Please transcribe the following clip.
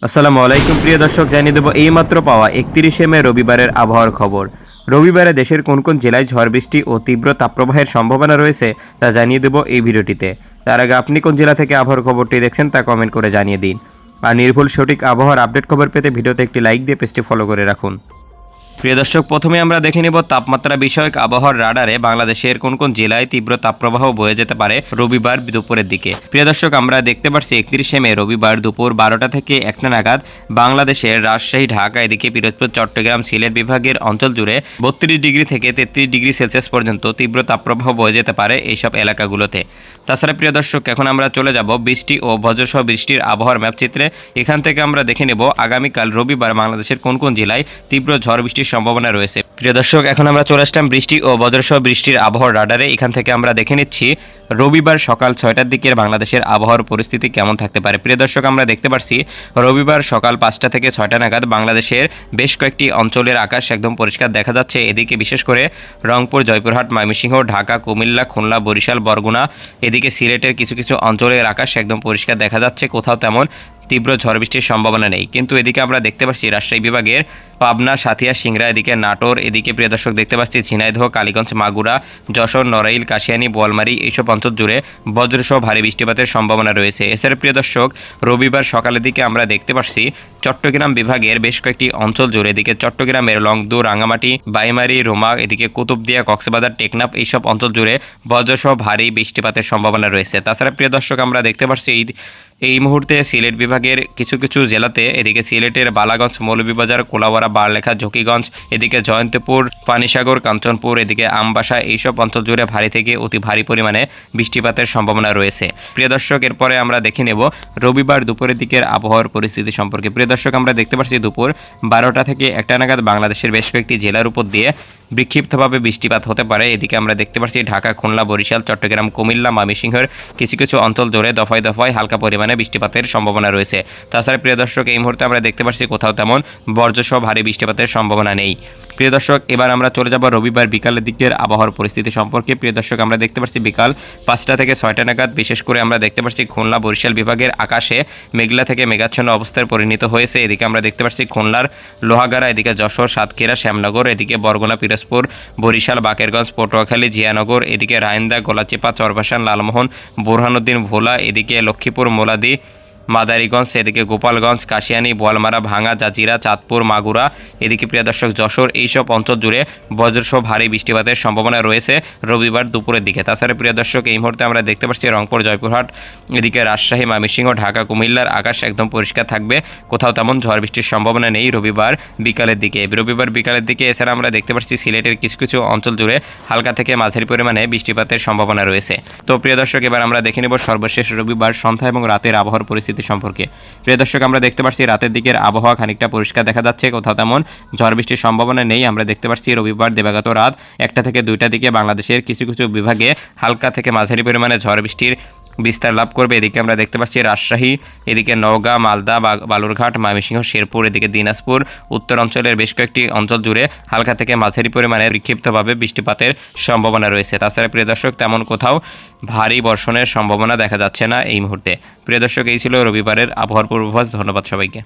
আসসালামু আলাইকুম প্রিয় দর্শক, জানিয়ে দেব এইমাত্র পাওয়া 31শে মে রবিবারের আবহাওয়ার খবর। রবিবারে দেশের কোন কোন জেলায় ঝড় বৃষ্টি ও তীব্র তাপপ্রবাহের সম্ভাবনা রয়েছে তা জানিয়ে দেব এই ভিডিওটিতে। তার আগে আপনি কোন জেলা থেকে আবহাওয়ার খবরটি দেখছেন তা কমেন্ট করে জানিয়ে দিন। আর নির্ভুল সঠিক আবহাওয়ার আপডেট খবর পেতে ভিডিওতে একটি লাইক দিয়ে পেজটি ফলো করে রাখুন। প্রিয় দর্শক, প্রথমে আমরা দেখে নেব তাপমাত্রা বিষয়ক আবহাওয়ার রাডারে বাংলাদেশের কোন কোন জেলায় তীব্র তাপপ্রবাহ বয়ে যেতে পারে রবিবার দুপুরের দিকে। প্রিয় দর্শক, আমরা দেখতে পাচ্ছি 31শে মে রবিবার দুপুর 12টা থেকে 1টা নাগাদ বাংলাদেশের রাজশাহী, ঢাকা, এদিকে পিরোজপুর, চট্টগ্রাম, সিলেট বিভাগের অঞ্চল জুড়ে 32 ডিগ্রি থেকে 33 ডিগ্রি সেলসিয়াস পর্যন্ত তীব্র তাপপ্রবাহ বয়ে যেতে পারে এইসব এলাকাগুলোতে। তাছাড়া প্রিয় দর্শক, এখন আমরা চলে যাব বৃষ্টি ও বজ্রসহ বৃষ্টির আবহাওয়ার ম্যাপ চিত্রে। এখান থেকে আমরা দেখে নেব আগামীকাল রবিবার বাংলাদেশের কোন কোন জেলায় তীব্র ঝড় বৃষ্টির সম্ভাবনা রয়েছে। প্রিয় দর্শক, এখন আমরা চলে আসলাম বৃষ্টি ও বজ্রসহ বৃষ্টির আবহাওয়ার রাডারে। এখান থেকে আমরা দেখে নিচ্ছি রবিবার সকাল 6টার দিকের বাংলাদেশের আবহাওয়ার পরিস্থিতি কেমন থাকতে পারে। প্রিয় দর্শক, আমরা দেখতে পাচ্ছি রবিবার সকাল 5টা থেকে 6টা নাগাদ বাংলাদেশের বেশ কয়েকটি অঞ্চলের আকাশ একদম পরিষ্কার দেখা যাচ্ছে। এদিকে বিশেষ করে রংপুর, জয়পুরহাট, ময়মনসিংহ, ঢাকা, কুমিল্লা, খুলনা, বরিশাল, বরগুনা, এদিকে সিলেটের কিছু কিছু অঞ্চলের আকাশ একদম পরিষ্কার দেখা যাচ্ছে। কোথাও তেমন তীব্র ঝড় বৃষ্টির সম্ভাবনা নেই। কিন্তু এদিকে আমরা দেখতে পাচ্ছি রাজশাহী বিভাগের পাবনা, সাথিয়া, সিংড়া, এদিকে নাটোর, এদিকে প্রিয় দর্শক দেখতে পাচ্ছি ঝিনাইদহ, কালীগঞ্জ, মাগুরা, যশোর, নড়াইল, কাশিয়ানী, বোয়ালমারী, এইসব অঞ্চল জুড়ে বজ্রসহ ভারী বৃষ্টিপাতের সম্ভাবনা রয়েছে। এছাড়া প্রিয় দর্শক, রবিবার সকালের দিকে আমরা দেখতে পাচ্ছি চট্টগ্রাম বিভাগের বেশ কয়েকটি অঞ্চল জুড়ে, এদিকে চট্টগ্রামের লংদু, রাঙামাটি, বাইমারি, রোমা, এদিকে কুতুবদিয়া, কক্সবাজার, টেকনাফ, এইসব অঞ্চল জুড়ে বজ্রসহ ভারী বৃষ্টিপাতের সম্ভাবনা রয়েছে। তাছাড়া প্রিয় দর্শক, আমরা দেখতে পাচ্ছি এই মুহূর্তে সিলেট বিভাগের কিছু কিছু জেলাতে, এদিকে সিলেটের বালাগঞ্জ, মৌলভীবাজার, কোলাউড়া, বারলেখা, ঝকিগঞ্জ, এদিকে জয়ন্তপুর, পানিসাগর, কাঞ্চনপুর, এদিকে আমবাসা, এইসব অঞ্চল জুড়ে ভারী থেকে অতি ভারী পরিমাণে বৃষ্টিপাতের সম্ভাবনা রয়েছে। প্রিয় দর্শক, এরপরে আমরা দেখে নেব রবিবার দুপুরের দিকের আবহাওয়ার পরিস্থিতি সম্পর্কে। প্রিয় দর্শক, আমরা দেখতে পাচ্ছি দুপুর 12টা থেকে 1টা নাগাদ বাংলাদেশের বেশ কয়েকটি জেলার উপর দিয়ে বিক্ষিপ্তভাবে বৃষ্টিপাত হতে পারে। এদিকে আমরা দেখতে পাচ্ছি ঢাকা, খুলনা, বরিশাল, চট্টগ্রাম, কুমিল্লা, ময়মনসিংহের কিছু কিছু অঞ্চল জুড়ে দফায় দফায় হালকা পরিমাণে বৃষ্টিপাতের সম্ভাবনা রয়েছে। তাছাড়া প্রিয় দর্শক, এই মুহূর্তে আমরা দেখতে পাচ্ছি কোথাও তেমন বজ্রসহ ভারী বৃষ্টিপাতের সম্ভাবনা নেই। প্রিয় দর্শক, এবার আমরা চলে যাব রবিবার বিকালের দিকের আবহাওয়ার পরিস্থিতি সম্পর্কে। প্রিয় দর্শক, আমরা দেখতে পাচ্ছি বিকাল 5টা থেকে 6টা নাগাদ বিশেষ করে আমরা দেখতে পাচ্ছি খুলনা, বরিশাল বিভাগের আকাশে মেঘলা থেকে মেঘাচ্ছন্ন অবস্থায় পরিণত হয়েছে। এদিকে আমরা দেখতে পাচ্ছি খুলনার লোহাগাড়া, এদিকে যশোর, সাতক্ষীরা, শ্যামনগর, এদিকে বরগুনা, পিরোজপুর, বরিশাল, বাকেরগঞ্জ, পটুয়াখালী, জিয়ানগর, এদিকে রায়ন্দা, গলাচিপা, চরভাসান, লালমোহন, বোরহানুদ্দিন, ভোলা, এদিকে লক্ষ্মীপুর, মোলাদি, মাদারীগঞ্জ, এদিকে গোপালগঞ্জ, কাশিয়ানী, বোয়ালমারা, ভাঙা, জাজিরা, চাঁদপুর, মাগুরা, এদিকে প্রিয় দর্শক যশোর, এইসব অঞ্চল জুড়ে বজ্রসহ ভারী বৃষ্টিপাতের সম্ভাবনা রয়েছে রবিবার দুপুরের দিকে। তাছাড়া প্রিয় দর্শক, এই মুহূর্তে আমরা দেখতে পাচ্ছি রংপুর, জয়পুরহাট, এদিকে রাজশাহী, ময়মনসিংহ, ঢাকা, কুমিল্লার আকাশ একদম পরিষ্কার থাকবে। কোথাও তেমন ঝড় বৃষ্টির সম্ভাবনা নেই রবিবার বিকালের দিকে। এছাড়া আমরা দেখতে পাচ্ছি সিলেটের কিছু কিছু অঞ্চল জুড়ে হালকা থেকে মাঝারি পরিমাণে বৃষ্টিপাতের সম্ভাবনা রয়েছে। তো প্রিয় দর্শক, এবার আমরা দেখে নেব সর্বশেষ রবিবার সন্ধ্যা এবং রাতের আবহাওয়ার পরিস্থিতি সম্পর্কে। প্রিয় দর্শক, আমরা দেখতে পাচ্ছি রাতের দিকের আবহাওয়া খানিকটা পরিষ্কার দেখা যাচ্ছে, কোথাও তেমন ঝড় বৃষ্টির সম্ভাবনা নেই। আমরা দেখতে পাচ্ছি রবিবার দিবাগত রাত 1টা থেকে 2টার দিকে বাংলাদেশের কিছু কিছু বিভাগে হালকা থেকে মাঝারি পরিমাণে ঝড় বৃষ্টির বিস্তার লাভ করবে। এদিকে আমরা দেখতে পাচ্ছি রাজশাহী, এদিকে নওগাঁ, মালদা, বালুরঘাট, ময়মনসিংহ, শেরপুর, এদিকে দিনাজপুর, উত্তর অঞ্চলের বেশ কয়েকটি অঞ্চল জুড়ে হালকা থেকে মাঝারি পরিমাণে বিক্ষিপ্তভাবে বৃষ্টিপাতের সম্ভাবনা রয়েছে। তাছাড়া প্রিয় দর্শক, তেমন কোথাও ভারী বর্ষণের সম্ভাবনা দেখা যাচ্ছে না এই মুহূর্তে। প্রিয় দর্শক, এই ছিল রবিবারের আবহাওয়ার পূর্বাভাস। ধন্যবাদ সবাইকে।